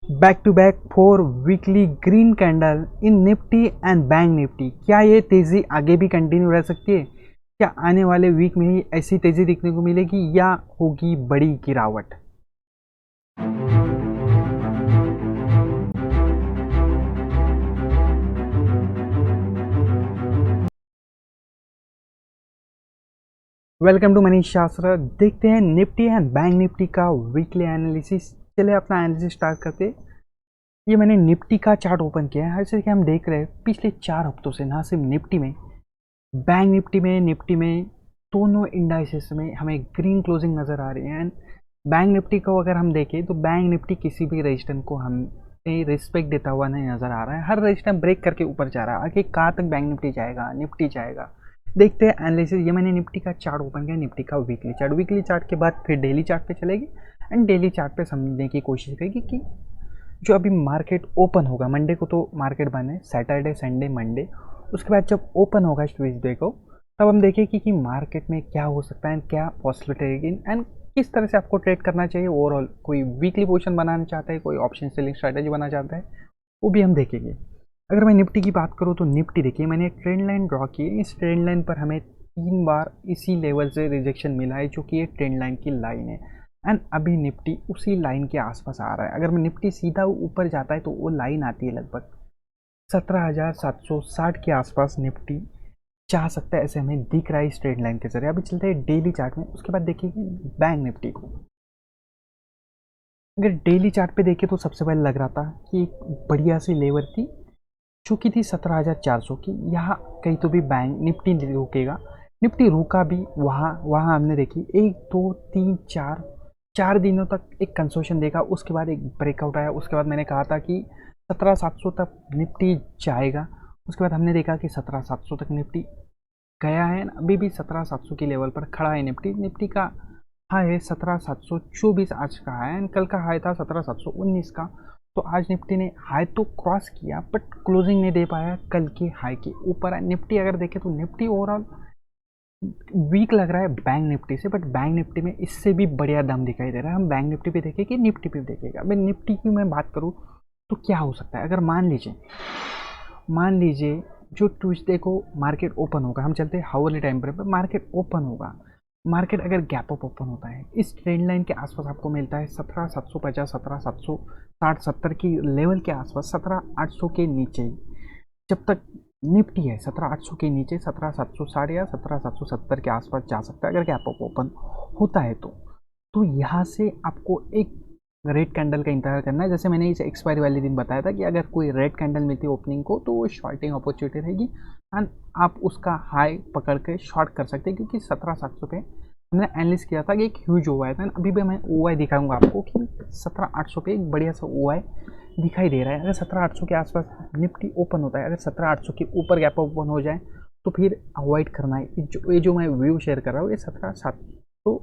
Back to back 4 weekly green candle in Nifty and Bank Nifty. क्या ये तेज़ी आगे भी कंटिन्यू रह सकती है? क्या आने वाले वीक में ही ऐसी तेज़ी देखने को मिलेगी या होगी बड़ी गिरावट? वेलकम टू मनीष शास्त्र। देखते हैं निफ्टी एंड बैंक निफ्टी का वीकली एनालिसिस। चले अपना एनालिसिस स्टार्ट करते। ये मैंने निफ्टी का चार्ट ओपन किया है। जैसे कि हम देख रहे हैं पिछले 4 हफ्तों से ना सिर्फ निफ्टी में, बैंक निफ्टी में दोनों इंडाइसेस में हमें ग्रीन क्लोजिंग नज़र आ रही है। एंड बैंक निफ्टी को अगर हम देखें तो बैंक निफ्टी किसी भी रजिस्टेंस को हमें रिस्पेक्ट देता हुआ नहीं नज़र आ रहा है। हर रजिस्टेंस ब्रेक करके ऊपर जा रहा है। आगे कहाँ तक बैंक निफ्टी जाएगा देखते हैं एनालिसिस। ये मैंने निफ्टी का चार्ट ओपन किया, निफ्टी का वीकली चार्ट के बाद फिर डेली चार्ट पे चलेगी एंड डेली चार्ट पे समझने की कोशिश करेगी कि जो अभी मार्केट ओपन होगा, मंडे को तो मार्केट बंद है, सैटरडे संडे मंडे, उसके बाद जब ओपन होगा ट्यूजडे को, तब हम देखें कि मार्केट में क्या हो सकता है, क्या पॉसिबिलिटी रहेगी एंड किस तरह से आपको ट्रेड करना चाहिए। ओवरऑल कोई वीकली पोजीशन बनाना चाहता है, कोई ऑप्शन सेलिंग स्ट्रैटेजी बनाना चाहता है, वो भी हम देखेंगे। अगर मैं निफ्टी की बात करूँ तो निफ्टी देखिए, मैंने एक ट्रेंड लाइन ड्रॉ की है। इस ट्रेंड लाइन पर हमें 3 बार इसी लेवल से रिजेक्शन मिला है, जो कि ये ट्रेंड लाइन की लाइन है एंड अभी निफ्टी उसी लाइन के आसपास आ रहा है। अगर मैं निफ्टी सीधा ऊपर जाता है तो वो लाइन आती है लगभग 17,760 के आसपास निफ्टी जा सकता है, ऐसे हमें दिख रहा है इस ट्रेंड लाइन के जरिए। अभी चलते हैं डेली चार्ट में, उसके बाद देखिए बैंक निफ्टी को। अगर डेली चार्ट पे देखें तो सबसे पहले लग रहा था कि एक बढ़िया सी लेवल थी जो कि थी 17,400 की। यहाँ कहीं तो भी बैंक निफ्टी रुकेगा। निफ्टी रुका भी, वहाँ वहाँ हमने देखी 1 2 3 4 4 दिनों तक एक कंसोशन देखा। उसके बाद एक ब्रेकआउट आया। उसके बाद मैंने कहा था कि 17,700 तक निफ्टी जाएगा। उसके बाद हमने देखा कि 17,700 तक निफ्टी गया है। अभी भी 17,700 की लेवल पर खड़ा है निफ्टी। निफ्टी का हाई है 17,724 आज का है एंड कल का हाई था 17,719 का। तो आज निफ्टी ने हाई तो क्रॉस किया बट क्लोजिंग नहीं दे पाया कल के हाई के ऊपर है। निफ्टी अगर देखें तो निफ्टी ओवरऑल वीक लग रहा है बैंक निफ्टी से, बट बैंक निफ्टी में इससे भी बढ़िया दम दिखाई दे रहा है। हम बैंक निफ्टी पे देखें कि निफ्टी पे देखेगा। अगर निफ्टी की मैं बात करूँ तो क्या हो सकता है। अगर मान लीजिए जो ट्यूसडे को मार्केट ओपन होगा, हम चलते हैं हाउरली टाइम फ्रेम पर, मार्केट ओपन होगा, मार्केट अगर गैप अप ओपन होता है इस ट्रेंड लाइन के आसपास आपको मिलता है 17,750, 17,760, 70 की लेवल के आसपास, 17,800 के नीचे ही जब तक निफ्टी है 17,800 के नीचे 17,760 या 17,770 के आसपास जा सकता है अगर गैप अप ओपन होता है तो यहाँ से आपको एक रेड कैंडल का इंतजार करना है। जैसे मैंने इस एक्सपायरी वाले दिन बताया था कि अगर कोई रेड कैंडल मिलती है ओपनिंग को तो वो शॉर्टिंग अपॉर्चुनिटी रहेगी एंड आप उसका हाई पकड़ के शॉर्ट कर सकते हैं, क्योंकि 17,700 पे हमने एनालिस किया था कि एक ह्यूज ओ आई था। अभी भी मैं ओ आई दिखाऊंगा आपको कि 17,800 पे एक बढ़िया सा ओ आई दिखाई दे रहा है। अगर 17,800 के आसपास निफ्टी ओपन होता है, अगर 17,800 के ऊपर गैप ओपन हो जाए तो फिर अवॉइड करना है। ये जो मैं व्यू शेयर कर रहा हूँ ये 17,700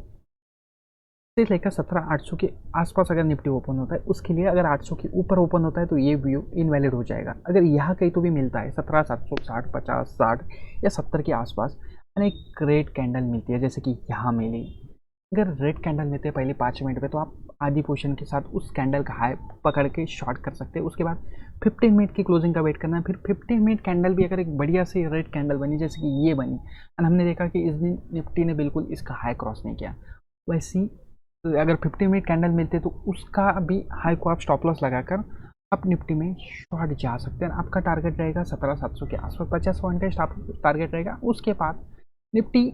से लेकर 17,800 के आसपास अगर निफ्टी ओपन होता है उसके लिए। अगर 800 के ऊपर ओपन होता है तो ये व्यू इनवैलिड हो जाएगा। अगर यहाँ कहीं तो भी मिलता है 17,760, 50, 60 या 70 के आसपास यानी एक रेड कैंडल मिलती है जैसे कि यहाँ मिली, अगर रेड कैंडल मिलते हैं पहले 5 मिनट पे तो आप आधी पोजीशन के साथ उस कैंडल का हाई पकड़ के शॉर्ट कर सकते हैं। उसके बाद 15 मिनट की क्लोजिंग का वेट करना है। फिर 15 मिनट कैंडल भी अगर एक बढ़िया सी रेड कैंडल बनी जैसे कि ये बनी एंड हमने देखा कि इस दिन निफ्टी ने बिल्कुल इसका हाई क्रॉस नहीं किया, वैसी अगर 15 मिनट कैंडल मिलते तो उसका भी हाई को आप स्टॉप लॉस लगाकर आप निफ्टी में शॉर्ट जा सकते हैं। आपका टारगेट रहेगा 17,700 के आसपास, 50 पॉइंट का स्टॉप टारगेट रहेगा। उसके बाद निफ्टी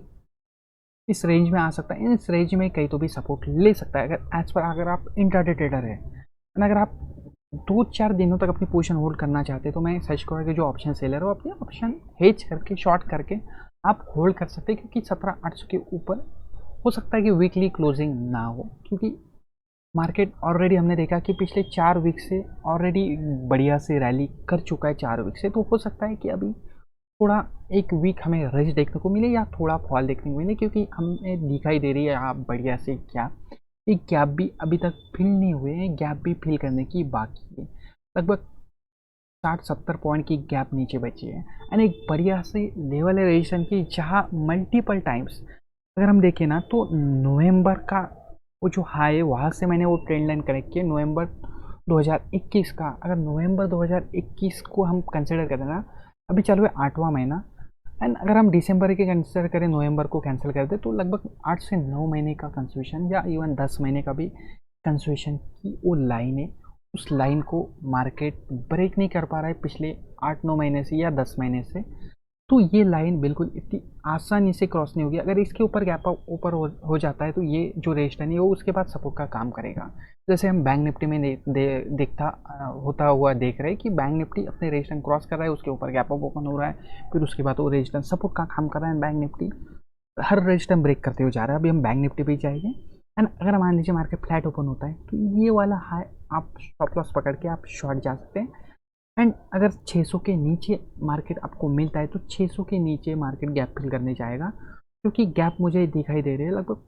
इस रेंज में आ सकता है। इस रेंज में कहीं तो भी सपोर्ट ले सकता है अगर एज पर अगर आप इंट्राडे ट्रेडर है। अगर आप 2-4 दिनों तक अपनी पोजीशन होल्ड करना चाहते हैं तो मैं सजेस्ट करूँगा कि जो ऑप्शन सेलर हो अपने ऑप्शन हेज करके शॉर्ट करके आप होल्ड कर सकते हैं, क्योंकि 17,800 के ऊपर हो सकता है कि वीकली क्लोजिंग ना हो, क्योंकि मार्केट ऑलरेडी हमने देखा कि पिछले 4 वीक से ऑलरेडी बढ़िया से रैली कर चुका है 4 वीक से। तो हो सकता है कि अभी थोड़ा एक वीक हमें रेंज देखने को मिले या थोड़ा फॉल देखने को मिले, क्योंकि हमें दिखाई दे रही है आप बढ़िया से गैप, एक गैप भी अभी तक फिल नहीं हुए हैं, गैप भी फिल करने की बाकी है। लगभग 60-70 पॉइंट की गैप नीचे बची है एंड एक बढ़िया से लेवल है रजिस्ट्रेशन की, जहाँ मल्टीपल टाइम्स अगर हम देखें ना तो नवंबर का वो जो हाई है वहाँ से मैंने वो ट्रेंड लाइन कनेक्ट किया। नवंबर 2021 का, अगर नवंबर 2021 को हम कंसिडर करें ना, अभी चालू है 8वां महीना, एंड अगर हम दिसंबर के कंसिडर करें, नवंबर को कैंसिल कर दें, तो लगभग 8 से 9 महीने का कंसेशन या इवन 10 महीने का भी कंसेशन की वो लाइन है, उस लाइन को मार्केट ब्रेक नहीं कर पा रहा है पिछले 8-9 महीने से या 10 महीने से। तो ये लाइन बिल्कुल इतनी आसानी से क्रॉस नहीं होगी। अगर इसके ऊपर गैप ऊपर हो जाता है तो ये जो रेजिस्टेंस है वो उसके बाद सपोर्ट का काम करेगा। जैसे हम बैंक निफ्टी में देखता होता हुआ देख रहे हैं कि बैंक निफ्टी अपने रेजिस्टेंस क्रॉस कर रहा है, उसके ऊपर गैप अप ओपन हो रहा है, फिर उसके बाद वो रेजिस्टेंस सपोर्ट का काम कर रहा है, बैंक निफ्टी हर रेजिस्टेंस ब्रेक करते हुए जा रहा है। अभी हम बैंक निफ्टी पे ही जाएंगे, एंड अगर मान लीजिए मार्केट फ्लैट ओपन होता है तो ये वाला हाई आप स्टॉप लॉस पकड़ के आप शॉर्ट जा सकते हैं। एंड अगर 600 के नीचे मार्केट आपको मिलता है तो 600 के नीचे मार्केट गैप फिल करने जाएगा, क्योंकि गैप मुझे दिखाई दे रहे हैं लगभग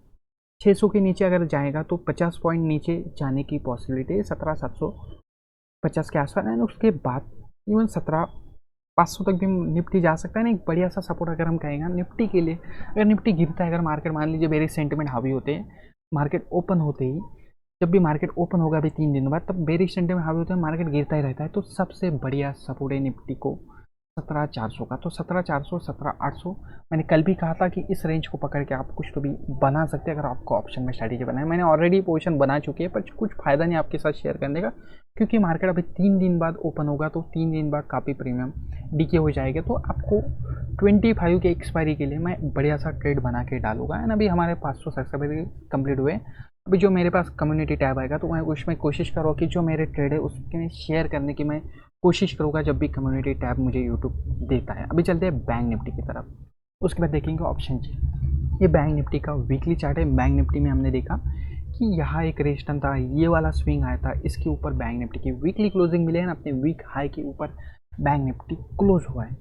600 के नीचे अगर जाएगा तो 50 पॉइंट नीचे जाने की पॉसिबिलिटी है, 17,750 के आसपास। एंड उसके बाद इवन 17,500 तक भी निफ्टी जा सकता है ना। एक बढ़िया सा सपोर्ट अगर हम कहेंगे निफ्टी के लिए, अगर निफ्टी गिरता है, अगर मार्केट मान लीजिए वेरी सेंटिमेंट हावी होते हैं, मार्केट ओपन होते ही, जब भी मार्केट ओपन होगा अभी 3 दिन बाद, तब बेरिश सेंटिमेंट हावी होता है, मार्केट गिरता ही रहता है। तो सबसे बढ़िया सपोर्ट है निफ्टी को 17,400 का। तो 17,400, 17,800 मैंने कल भी कहा था कि इस रेंज को पकड़ के आप कुछ तो भी बना सकते हैं अगर आपको ऑप्शन में स्ट्रैटेजी बनाए। मैंने ऑलरेडी पोजीशन बना चुकी है, पर कुछ फ़ायदा नहीं आपके साथ शेयर करने का, क्योंकि मार्केट अभी 3 दिन बाद ओपन होगा, तो 3 दिन बाद काफ़ी प्रीमियम डीके हो जाएगा। तो आपको 25 के एक्सपायरी के लिए मैं बढ़िया सा ट्रेड बना के डालूंगा। एंड अभी हमारे 500 सब्सक्राइबर कंप्लीट हुए। अभी जो मेरे पास कम्युनिटी टैब आएगा तो मैं उसमें कोशिश करूँगा कि जो मेरे ट्रेड है उसके शेयर करने की मैं कोशिश करूँगा जब भी कम्युनिटी टैब मुझे यूट्यूब देता है। अभी चलते हैं बैंक निफ्टी की तरफ, उसके बाद देखेंगे ऑप्शन जी। ये बैंक निफ्टी का वीकली चार्ट है। बैंक निफ्टी में हमने देखा कि यहाँ एक रेजिस्टेंस था, ये वाला स्विंग आया था, इसके ऊपर बैंक निफ्टी की वीकली क्लोजिंग मिले हैं, अपने वीक हाई के ऊपर बैंक निफ्टी क्लोज हुआ है।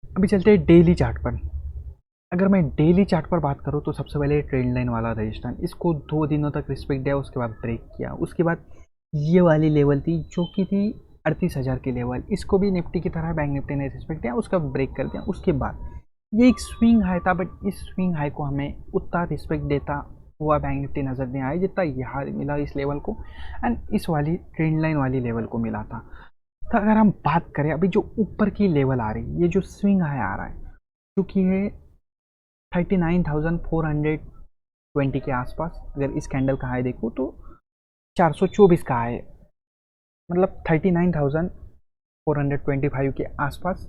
अभी चलते हैं डेली चार्ट पर। अगर मैं डेली चार्ट पर बात करूँ तो सबसे पहले ट्रेंड लाइन वाला रेजिस्टेंस, इसको 2 दिनों तक रिस्पेक्ट दिया, उसके बाद ब्रेक किया। उसके बाद ये वाली लेवल थी जो कि थी 38,000 की लेवल, इसको भी निफ्टी की तरह बैंक निफ्टी ने रिस्पेक्ट दिया, उसका ब्रेक कर दिया। उसके बाद ये एक स्विंग हाई था, बट इस स्विंग हाई को हमें उतना रिस्पेक्ट देता हुआ बैंक निफ्टी नज़र नहीं आया जितना यहाँ मिला इस लेवल को, एंड इस वाली ट्रेंड लाइन वाली लेवल को मिला था। तो अगर हम बात करें अभी जो ऊपर की लेवल आ रही है, ये जो स्विंग हाई आ रहा है जो कि है 39,420 के आसपास, अगर इस कैंडल का हाई देखो तो 424 का हाई, मतलब 39,425 के आसपास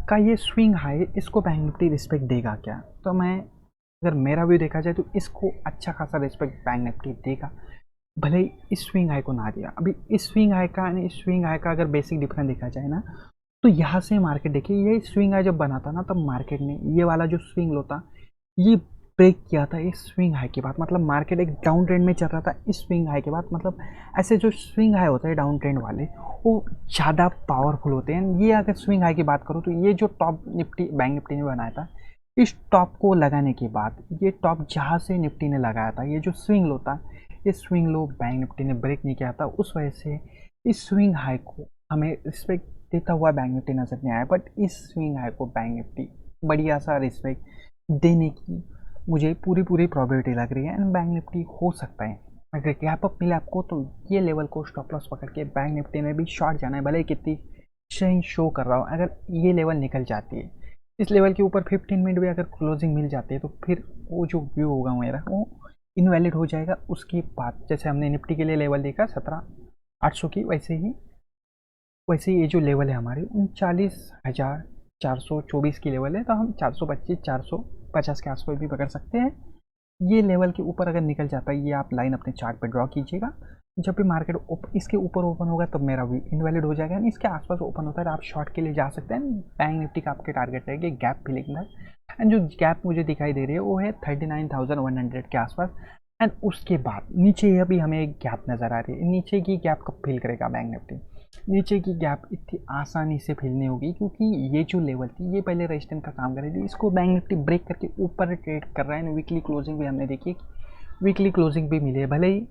का ये स्विंग हाई, इसको बैंक निफ्टी रिस्पेक्ट देगा क्या? तो मैं अगर मेरा व्यू देखा जाए तो इसको अच्छा खासा रिस्पेक्ट बैंक निफ्टी देगा, भले ही इस स्विंग हाई को ना दिया। अभी इस स्विंग हाई का इस स्विंग हाई का अगर बेसिक डिफरेंस देखा जाए ना, तो यहाँ से मार्केट देखिए, ये स्विंग हाई जब बना था ना, तब मार्केट ने ये वाला जो स्विंग लो था ये ब्रेक किया था इस स्विंग हाई के बाद। मतलब मार्केट एक डाउन ट्रेंड में चल रहा था इस स्विंग हाई के बाद। मतलब ऐसे जो स्विंग हाई होता है डाउन ट्रेंड वाले, वो ज़्यादा पावरफुल होते हैं। ये अगर स्विंग हाई की बात करूँ तो ये जो टॉप निफ्टी बैंक निफ्टी ने बनाया था, इस टॉप को लगाने के बाद, ये टॉप जहाँ से निफ्टी ने लगाया था, ये जो स्विंग लो था, ये स्विंग लो बैंक निफ्टी ने ब्रेक नहीं किया था। उस वजह से इस स्विंग हाई को हमें रिस्पेक्ट देता हुआ बैंक निफ्टी नजर नहीं आया, बट इस स्विंग हाई को बैंक निफ्टी बढ़िया सा रिस्पेक्ट देने की मुझे पूरी प्रोबेबिलिटी लग रही है। एंड बैंक निफ्टी हो सकता है अगर गैप अप मिले आपको तो ये लेवल को स्टॉप लॉस पकड़ के बैंक निफ्टी में भी शॉर्ट जाना है, भले ही कितनी शेयरिंग शो कर रहा हो। अगर ये लेवल निकल जाती है, इस लेवल के ऊपर 15 मिनट भी अगर क्लोजिंग मिल जाती है, तो फिर वो जो व्यू होगा मेरा वो इनवैलिड हो जाएगा। उसके बाद जैसे हमने निफ्टी के लिए लेवल देखा 17,800 की, वैसे ये जो लेवल है हमारी 39,424 की लेवल है, तो हम 425 450 के आसपास भी पकड़ सकते हैं। ये लेवल के ऊपर अगर निकल जाता है, ये आप लाइन अपने चार्ट पे ड्रॉ कीजिएगा। जब भी मार्केट इसके ऊपर ओपन होगा तब मेरा व्यू इनवैलिड हो जाएगा। इसके आसपास ओपन होता है तो आप शॉर्ट के लिए जा सकते हैं। बैंक निफ्टी का आपके टारगेट रहेगा गैप फिलिंग है, एंड जो गैप मुझे दिखाई दे रही है वो है 39,100 के आसपास। एंड उसके बाद नीचे अभी हमें एक गैप नज़र आ रही है। नीचे की गैप कब फिल करेगा बैंक निफ्टी? नीचे की गैप इतनी आसानी से फिल नहीं होगी, क्योंकि ये जो लेवल थी ये पहले रेजिस्टेंस का काम कर रही थी, इसको बैंक निफ्टी ब्रेक करके ऊपर ट्रेड कर रहा है। वीकली क्लोजिंग भी हमने देखी, वीकली क्लोजिंग भी मिली है, भले ही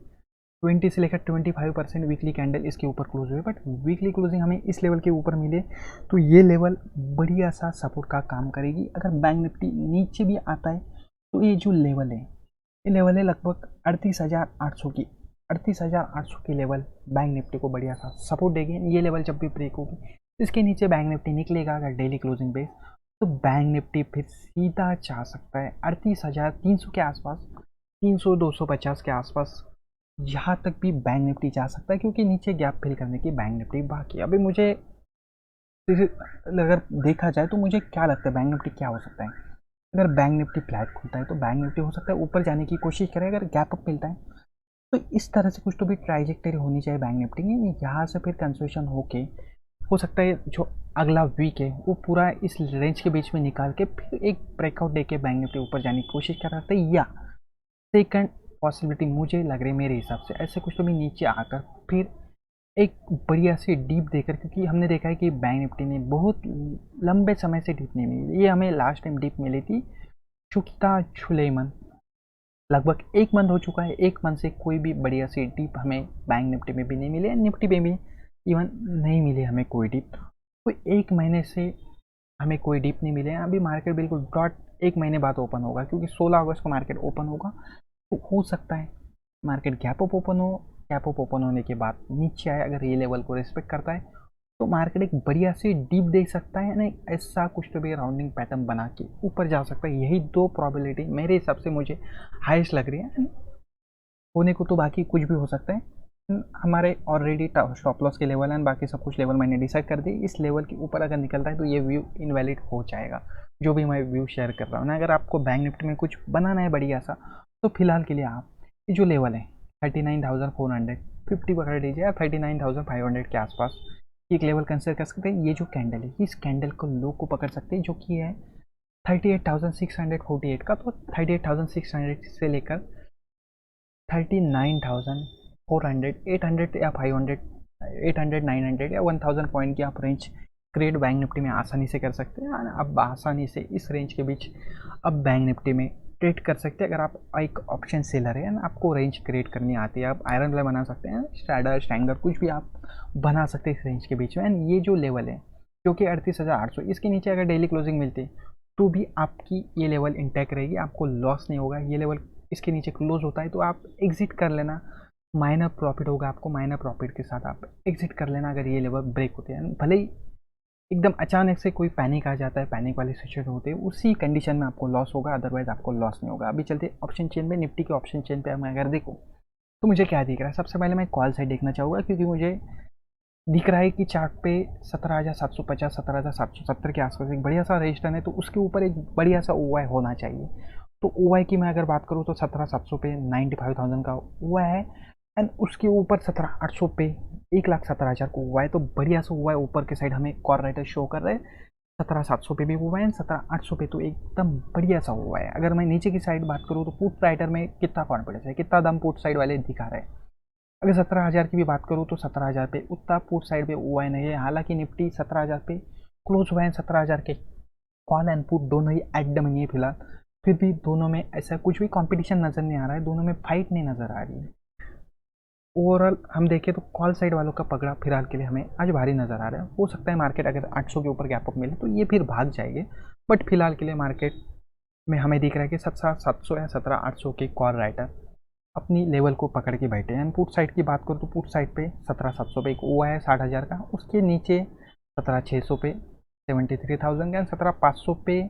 20 से लेकर 25% वीकली कैंडल इसके ऊपर क्लोज हुए, बट वीकली क्लोजिंग हमें इस लेवल के ऊपर मिले तो ये लेवल बढ़िया सा सपोर्ट का काम करेगी। अगर बैंक निफ्टी नीचे भी आता है तो ये जो लेवल है, ये लेवल है लगभग 38,800 की, 38,800 की लेवल बैंक निफ्टी को बढ़िया सा सपोर्ट देगी। ये लेवल जब भी ब्रेक होगी इसके नीचे बैंक निफ्टी निकलेगा अगर डेली क्लोजिंग बेस, तो बैंक निफ्टी फिर सीधा जा सकता है 38,300 के आसपास, 300 250 के आसपास, यहाँ तक भी बैंक निफ्टी जा सकता है, क्योंकि नीचे गैप फिल करने की बैंक निफ्टी बाकी है। अभी मुझे अगर देखा जाए तो मुझे क्या लगता है बैंक निफ्टी क्या हो सकता है। अगर बैंक निफ्टी फ्लैट खुलता है तो बैंक निफ्टी हो सकता है ऊपर जाने की कोशिश करे, अगर गैप अप मिलता है तो इस तरह से कुछ तो भी ट्राइजेक्टरी होनी चाहिए बैंक निफ्टी की, यहाँ से फिर कंसेशन होके हो सकता है जो अगला वीक है वो पूरा इस रेंज के बीच में निकाल के फिर एक ब्रेकआउट देके बैंक निफ्टी ऊपर जाने की कोशिश कर सकते हैं, या सेकंड पॉसिबिलिटी मुझे लग रही है मेरे हिसाब से ऐसे कुछ तो भी नीचे आकर फिर एक बढ़िया सी डीप देकर, क्योंकि हमने देखा है कि बैंक निफ्टी ने बहुत लंबे समय से डीप नहीं मिली। ये हमें लास्ट टाइम डीप मिली थी चुकिता सुलेमान, लगभग एक मंथ हो चुका है, एक मंथ से कोई भी बढ़िया सी डीप हमें बैंक निफ्टी में भी नहीं मिली है, निफ्टी में भी इवन नहीं मिली हमें कोई डीप। तो एक महीने से हमें कोई डीप नहीं मिले हैं। अभी मार्केट बिल्कुल डॉट एक महीने बाद ओपन होगा, क्योंकि 16 अगस्त को मार्केट ओपन होगा, तो हो सकता है मार्केट गैप अप ओपन हो, गैप अप ओपन होने के बाद नीचे आए, अगर ये लेवल को रिस्पेक्ट करता है तो मार्केट एक बढ़िया सी डीप दे सकता है, यानी ऐसा कुछ तो भी राउंडिंग पैटर्न बना के ऊपर जा सकता है। यही दो प्रोबेबिलिटी मेरे हिसाब से मुझे हाईएस्ट लग रही है। होने को तो बाकी कुछ भी हो सकता है, हमारे ऑलरेडी स्टॉप लॉस के लेवल एंड बाकी सब कुछ लेवल मैंने डिसाइड कर दी। इस लेवल के ऊपर अगर निकलता है तो ये व्यू इनवैलिड हो जाएगा, जो भी मैं व्यू शेयर कर रहा हूँ ना। अगर आपको बैंक निफ्टी में कुछ बनाना है बढ़िया सा, तो फिलहाल के लिए आप ये जो लेवल है 39,450 पकड़ लीजिए या 39,500 के आसपास एक लेवल कंसिडर कर सकते हैं। ये जो कैंडल है इस कैंडल को लो को पकड़ सकते हैं, जो कि है 38,648 का। तो 38,600 से लेकर 39,400, 800 या 500, 800, 900 या 1000 पॉइंट की आप रेंज क्रिएट बैंक निफ्टी में आसानी से कर सकते हैं। अब आसानी से इस रेंज के बीच अब बैंक निफ्टी में ट्रेड कर सकते हैं। अगर आप एक ऑप्शन सेलर है ना, आपको रेंज क्रिएट करनी आती है, आप आयरन फ्लाई बना सकते हैं, स्ट्रैडर स्टैंगर कुछ भी आप बना सकते हैं इस रेंज के बीच में। एंड ये जो लेवल है जो कि 38,800, इसके नीचे अगर डेली क्लोजिंग मिलती है तो भी आपकी ये लेवल इंटैक्ट रहेगी, आपको लॉस नहीं होगा। ये लेवल इसके नीचे क्लोज होता है तो आप एग्जिट कर लेना, माइनर प्रॉफिट होगा आपको, माइनर प्रॉफिट के साथ आप एग्जिट कर लेना अगर ये लेवल ब्रेक होते हैं। भले ही एकदम अचानक से कोई पैनिक आ जाता है, पैनिक वाली सिचुएशन होती है, उसी कंडीशन में आपको लॉस होगा, अदरवाइज आपको लॉस नहीं होगा। अभी चलते ऑप्शन चेन में, निफ्टी के ऑप्शन चेन पे मैं अगर देखूँ तो मुझे क्या दिख रहा है। सबसे पहले मैं कॉल साइड देखना चाहूँगा, क्योंकि मुझे दिख रहा है कि चार्ट पे 17,750, 17,770 के आसपास एक बढ़िया सा रेजिस्टेंस है, तो उसके ऊपर एक बढ़िया सा ओवाई होना चाहिए। तो ओवाई की मैं अगर बात करूँ तो 17,700 पे 95,000 का ओवाई है, एंड उसके ऊपर 17,800 पे 1,17,000 को ओवाई। तो बढ़िया सा ओवाई ऊपर के साइड हमें कॉल राइटर शो कर रहे हैं। 17,700 पे भी ओवाई है, 17,800 पे तो एकदम बढ़िया सा ओवाई है। अगर मैं नीचे की साइड बात करूँ तो पुट राइटर में कितना कॉन्फिडेंस है, कितना दम पुट साइड वाले दिखा रहे हैं। अगर 17,000 की भी बात करूँ तो 17,000 पे उतना पुट साइड पे ओवाई नहीं है। हालांकि निफ्टी 17,000 पे क्लोज हुआ है, 17,000 के कॉल एंड पुट दोनों ही एट द मनी है फिलहाल, फिर भी दोनों में ऐसा कुछ भी कंपटीशन नज़र नहीं आ रहा है, दोनों में फाइट नहीं नज़र आ रही है। ओवरऑल हम देखें तो कॉल साइड वालों का पकड़ा फिलहाल के लिए हमें आज भारी नज़र आ रहा है। हो सकता है मार्केट अगर 800 के ऊपर गैप अप मिले तो ये फिर भाग जाएंगे, बट फिलहाल के लिए मार्केट में हमें दिख रहा है कि 17,700 या 17,800 के कॉल राइटर अपनी लेवल को पकड़ के बैठे हैं। पुट साइड की बात करूँ तो पुट साइड पे 17,700 पे एक ओवा है 60,000 का, उसके नीचे 17,600 पे 73,000 का, 17,500 पे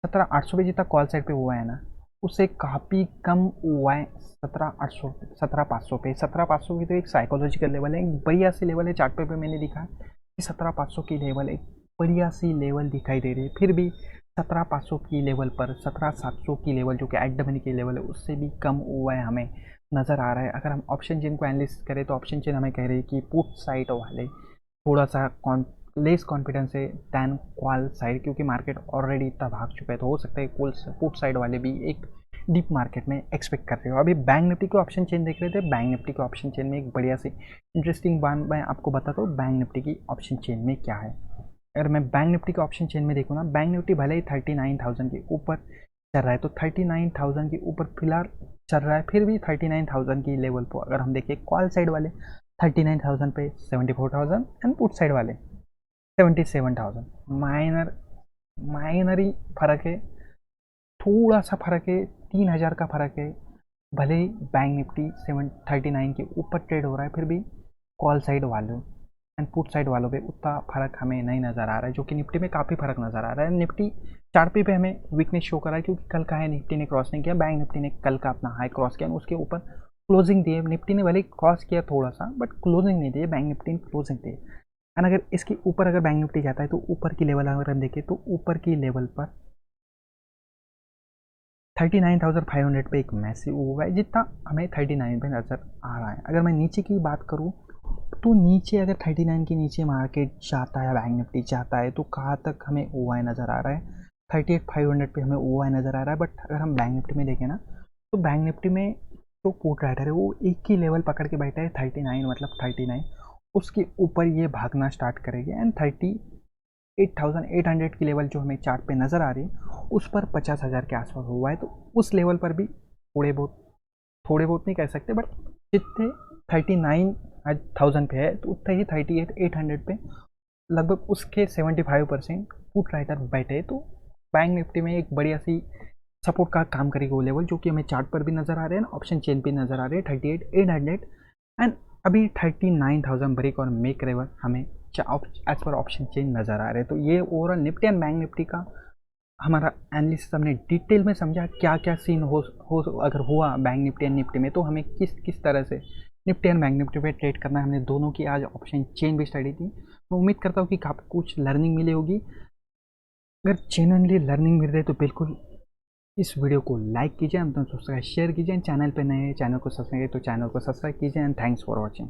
17,800 पे जितना कॉल साइड पे हुआ है ना, उससे काफ़ी कम हुआ है 17,800, 17,500 पे। 17,500 की तो एक साइकोलॉजिकल लेवल है, एक बढ़िया सी लेवल है। चार्ट पे मैंने दिखा कि 17,500 की लेवल एक बढ़िया सी लेवल दिखाई दे रही है। फिर भी 17,500 की लेवल पर 17,700 की लेवल जो कि एट द मनी की लेवल है उससे भी कम हुआ है हमें नज़र आ रहा है। अगर हम ऑप्शन चेन को एनालिसिस करें तो ऑप्शन चेन हमें कह रही है कि पुट साइड वाले थोड़ा सा लेस कॉन्फिडेंस है दैन कॉल साइड, क्योंकि मार्केट ऑलरेडी इतना भाग चुका है, तो हो सकता है पुट साइड वाले भी एक डीप मार्केट में एक्सपेक्ट कर रहे हो। अभी बैंक निफ्टी के ऑप्शन चेन देख रहे थे, बैंक निफ्टी के ऑप्शन चेन में एक बढ़िया सी इंटरेस्टिंग बात मैं आपको बताता हूँ बैंक निफ्टी की ऑप्शन चेन में क्या है। अगर मैं बैंक निफ्टी के ऑप्शन चेन में देखूँ ना, बैंक निफ्टी भले ही 39,000 के ऊपर चल रहा है, तो 39,000 के ऊपर फिलहाल चल रहा है, फिर भी 39,000 की लेवल पर अगर हम देखें कॉल साइड वाले 39,000 पे 74,000 एंड पुट साइड वाले 77,000, माइनर ही फर्क है, थोड़ा सा फर्क है, 3,000 का फर्क है। भले ही बैंक निफ्टी 739 के ऊपर ट्रेड हो रहा है, फिर भी कॉल साइड वालों एंड पुट साइड वालों पे उतना फर्क हमें नहीं नज़र आ रहा है, जो कि निफ्टी में काफ़ी फर्क नज़र आ रहा है। निफ्टी चार्ट पे हमें वीकनेस शो कर रहा है, क्योंकि कल का है निफ्टी ने क्रॉस नहीं किया, बैंक निफ्टी ने कल का अपना हाई क्रॉस किया, उसके ऊपर क्लोजिंग दी है। निफ्टी ने भले क्रॉस किया थोड़ा सा, बट क्लोजिंग नहीं दी है, बैंक निफ्टी ने क्लोजिंग दी है। एंड अगर इसके ऊपर अगर बैंक निफ्टी जाता है तो ऊपर की लेवल अगर हम देखें तो ऊपर की लेवल पर 39,500 पे एक मैसिव हुआ है, जितना हमें 39 पे नज़र आ रहा है। अगर मैं नीचे की बात करूँ तो नीचे अगर 39 के नीचे मार्केट जाता है, बैंक निफ्टी जाता है, तो कहाँ तक हमें ओआई नज़र आ रहा है, 38,500 पे हमें ओआई नज़र आ रहा है। बट अगर हम बैंक निफ्टी में देखें ना, तो बैंक निफ्टी में जो पुट राइडर है वो एक ही लेवल पकड़ के बैठा है, 39 मतलब 39, उसके ऊपर ये भागना स्टार्ट करेगी एंड 38,800 की लेवल जो हमें चार्ट पे नज़र आ रही है, उस पर 50,000 के आसपास हुआ है। तो उस लेवल पर भी थोड़े बहुत नहीं कह सकते, बट जितने 39,000 पे है तो उतने ही 38,800 पे लगभग उसके 75% पुट राइटर बैठे। तो बैंक निफ्टी में एक बढ़िया सी सपोर्ट का काम करेगी वो लेवल, जो कि हमें चार्ट पर भी नज़र आ रहे हैं, ऑप्शन चेन पे नज़र आ रहे हैं 38,800 एंड अभी 39,000 ब्रेक और मेक लेवल हमें एज पर ऑप्शन चेन नज़र आ रहे हैं। तो ये overall Nifty and Bank Nifty का हमारा एनालिसिस हमने डिटेल में समझा, क्या क्या सीन हो अगर हुआ बैंक निफ्टी एंड निफ्टी में, तो हमें किस किस तरह से निफ्टी एंड बैंक निफ्टी पे ट्रेड करना है। हमने दोनों की आज ऑप्शन चेन भी स्टडी की। मैं उम्मीद करता हूँ कि आपको कुछ लर्निंग मिली होगी। अगर जेन्युइनली लर्निंग मिल रही है तो बिल्कुल इस वीडियो को लाइक कीजिए, हम दोस्तों के साथ शेयर कीजिए, चैनल पे नए चैनल को सब्सक्राइब तो चैनल को सब्सक्राइब कीजिए एंड थैंक्स फॉर वॉचिंग।